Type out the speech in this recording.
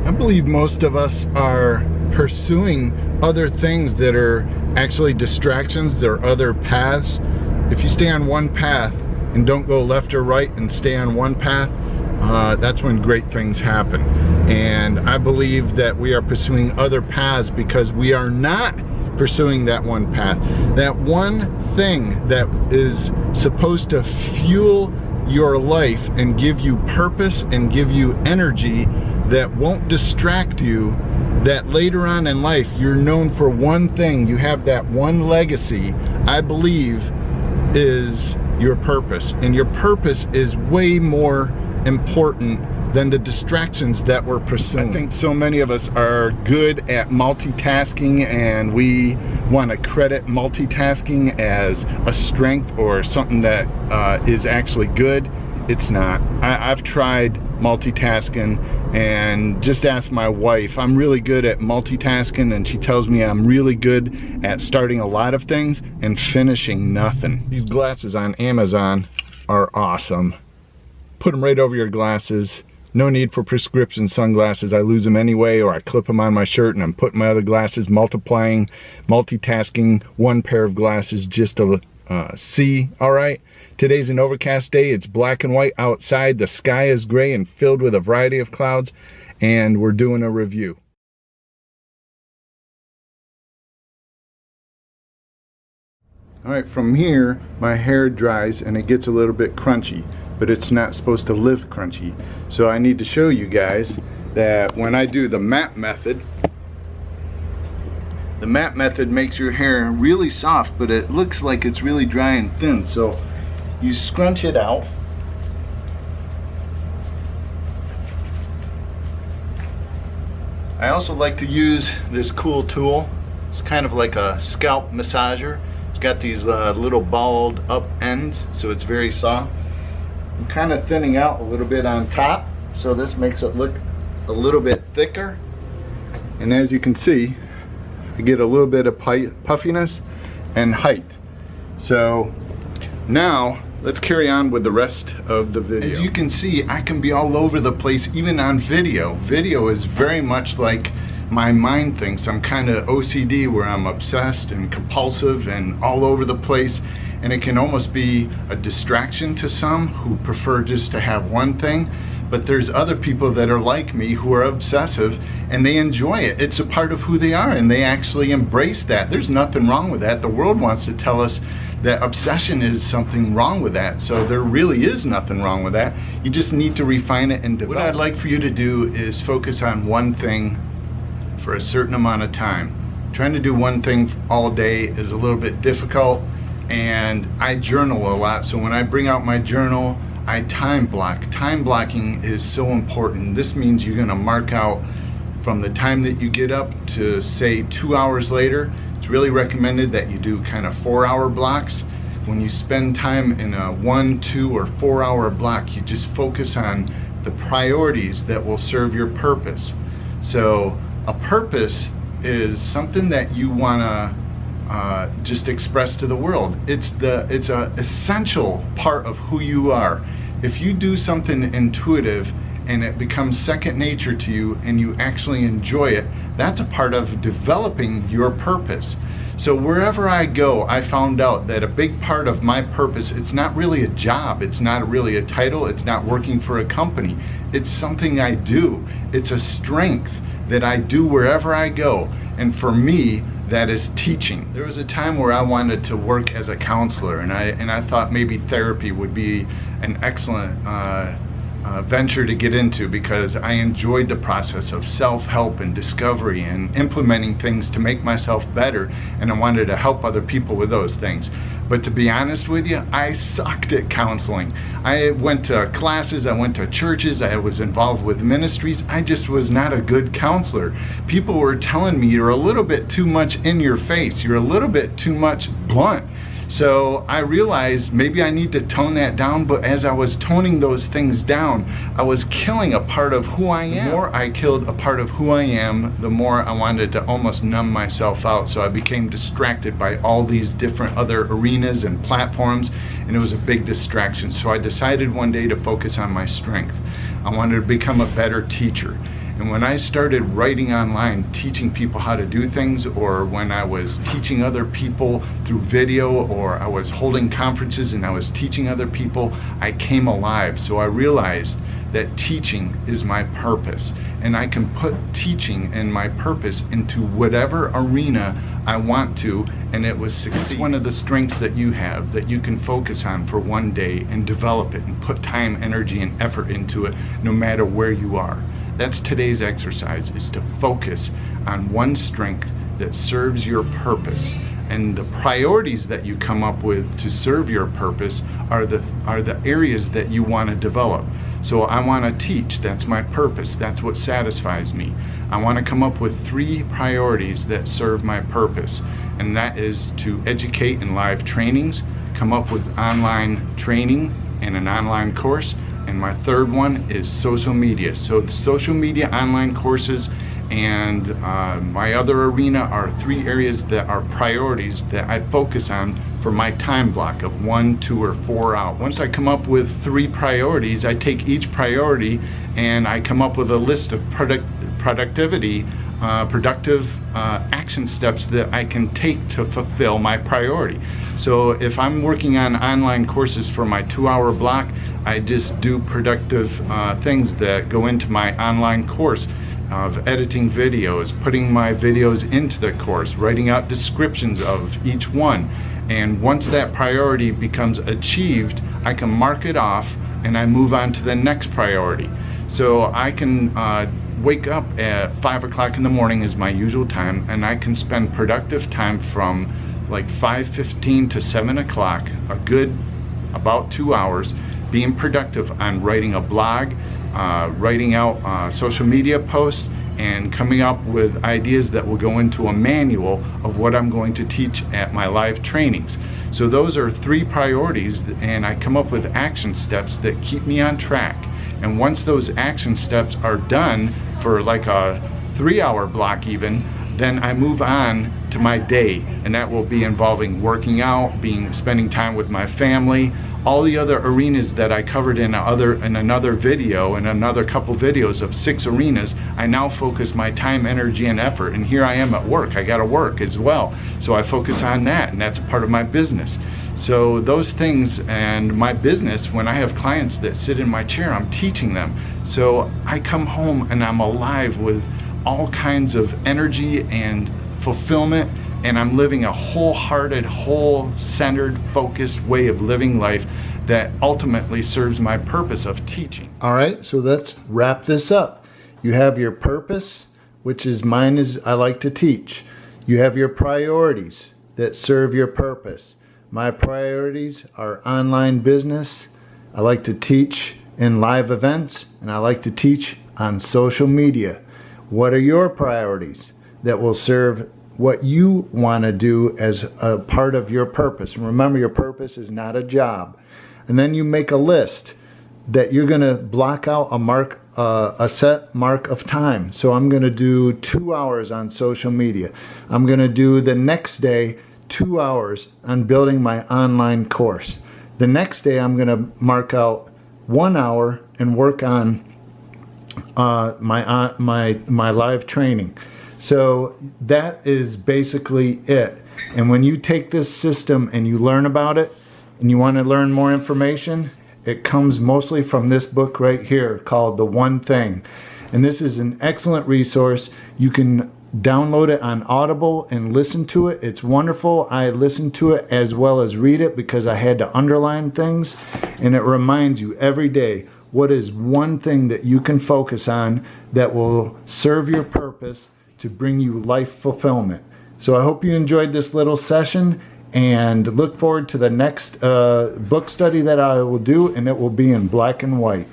I believe most of us are pursuing other things that are actually distractions. There are other paths. If you stay on one path and don't go left or right and stay on one path, that's when great things happen. And I believe that we are pursuing other paths because we are not pursuing that one path. That one thing that is supposed to fuel your life and give you purpose and give you energy that won't distract you, that later on in life you're known for one thing, you have that one legacy, I believe is your purpose. And your purpose is way more important than the distractions that we're pursuing. I think so many of us are good at multitasking, and we want to credit multitasking as a strength or something that is actually good. It's not. I've tried multitasking, and just ask my wife. I'm really good at multitasking, and she tells me I'm really good at starting a lot of things and finishing nothing. These glasses on Amazon are awesome. Put them right over your glasses. No need for prescription sunglasses. I lose them anyway, or I clip them on my shirt and I'm putting my other glasses, multitasking one pair of glasses just to see. All right. Today's an overcast day. It's black and white outside. The sky is gray and filled with a variety of clouds, and we're doing a review. All right, from here, my hair dries and it gets a little bit crunchy, but it's not supposed to live crunchy. So I need to show you guys that when I do the map method makes your hair really soft, but it looks like it's really dry and thin. So you scrunch it out. I also like to use this cool tool. It's kind of like a scalp massager. It's got these little balled up ends, so it's very soft. I'm kind of thinning out a little bit on top, so this makes it look a little bit thicker. And as you can see, I get a little bit of puffiness and height. So now let's carry on with the rest of the video. As you can see, I can be all over the place even on video. Video is very much like my mind thinks. I'm kind of OCD, where I'm obsessed and compulsive and all over the place, and it can almost be a distraction to some who prefer just to have one thing. But there's other people that are like me who are obsessive and they enjoy it. It's a part of who they are, and they actually embrace that. There's nothing wrong with that. The world wants to tell us that obsession is something wrong with that. So there really is nothing wrong with that. You just need to refine it and develop. What I'd like for you to do is focus on one thing for a certain amount of time. Trying to do one thing all day is a little bit difficult, and I journal a lot. So when I bring out my journal, I time block. Time blocking is so important. This means you're gonna mark out from the time that you get up to, say, 2 hours later. It's really recommended that you do kind of 4-hour blocks. When you spend time in a 1, 2, or 4-hour block, you just focus on the priorities that will serve your purpose. So a purpose is something that you wanna just express to the world. It's a essential part of who you are. If you do something intuitive and it becomes second nature to you and you actually enjoy it, that's a part of developing your purpose. So wherever I go, I found out that a big part of my purpose, it's not really a job, it's not really a title, it's not working for a company. It's something I do. It's a strength that I do wherever I go. And for me, that is teaching. There was a time where I wanted to work as a counselor, and I thought maybe therapy would be an excellent venture to get into, because I enjoyed the process of self-help and discovery and implementing things to make myself better, and I wanted to help other people with those things. But to be honest with you, I sucked at counseling. I went to classes, I went to churches, I was involved with ministries. I just was not a good counselor. People were telling me, you're a little bit too much in your face, you're a little bit too much blunt. So I realized maybe I need to tone that down, but as I was toning those things down, I was killing a part of who I am. The more I killed a part of who I am, the more I wanted to almost numb myself out. So I became distracted by all these different other arenas and platforms, and it was a big distraction. So I decided one day to focus on my strength. I wanted to become a better teacher. And when I started writing online, teaching people how to do things, or when I was teaching other people through video, or I was holding conferences and I was teaching other people, I came alive. So I realized that teaching is my purpose, and I can put teaching and my purpose into whatever arena I want to, and it was succeed. It's one of the strengths that you have that you can focus on for one day and develop it and put time, energy, and effort into it no matter where you are. That's today's exercise, is to focus on one strength that serves your purpose. And the priorities that you come up with to serve your purpose are the areas that you want to develop. So I want to teach, that's my purpose, that's what satisfies me. I want to come up with 3 priorities that serve my purpose, and that is to educate in live trainings, come up with online training and an online course, and my third one is social media. So the social media online courses and my other arena are 3 areas that are priorities that I focus on for my time block of 1, 2, or 4 hours. Once I come up with 3 priorities, I take each priority and I come up with a list of productive action steps that I can take to fulfill my priority. So if I'm working on online courses for my 2-hour block, I just do productive things that go into my online course of editing videos, putting my videos into the course, writing out descriptions of each one. And once that priority becomes achieved, I can mark it off and I move on to the next priority. So I can wake up at 5 o'clock in the morning is my usual time, and I can spend productive time from like 5:15 to 7 o'clock, a good about 2 hours, being productive on writing a blog, writing out social media posts, and coming up with ideas that will go into a manual of what I'm going to teach at my live trainings. So those are 3 priorities, and I come up with action steps that keep me on track. And once those action steps are done for like a 3-hour block even, then I move on to my day, and that will be involving working out, spending time with my family, all the other arenas that I covered in another video, and another couple videos of 6 arenas. I now focus my time, energy, and effort, and here I am at work. I gotta work as well, so I focus on that, and that's a part of my business. So those things, and my business, when I have clients that sit in my chair, I'm teaching them. So I come home and I'm alive with all kinds of energy and fulfillment, and I'm living a wholehearted, whole-centered, focused way of living life that ultimately serves my purpose of teaching. All right, so let's wrap this up. You have your purpose, which is mine, is I like to teach. You have your priorities that serve your purpose. My priorities are online business. I like to teach in live events, and I like to teach on social media. What are your priorities that will serve what you want to do as a part of your purpose? And remember, your purpose is not a job. And then you make a list that you're going to block out a set mark of time. So I'm going to do 2 hours on social media. I'm going to do the next day 2 hours on building my online course. The next day I'm going to mark out 1 hour and work on my live training. So that is basically it. And when you take this system and you learn about it, and you want to learn more information, it comes mostly from this book right here called The One Thing. And this is an excellent resource. You can download it on Audible and listen to it. It's wonderful. I listened to it as well as read it because I had to underline things, and it reminds you every day what is one thing that you can focus on that will serve your purpose to bring you life fulfillment. So I hope you enjoyed this little session, and look forward to the next book study that I will do, and it will be in black and white.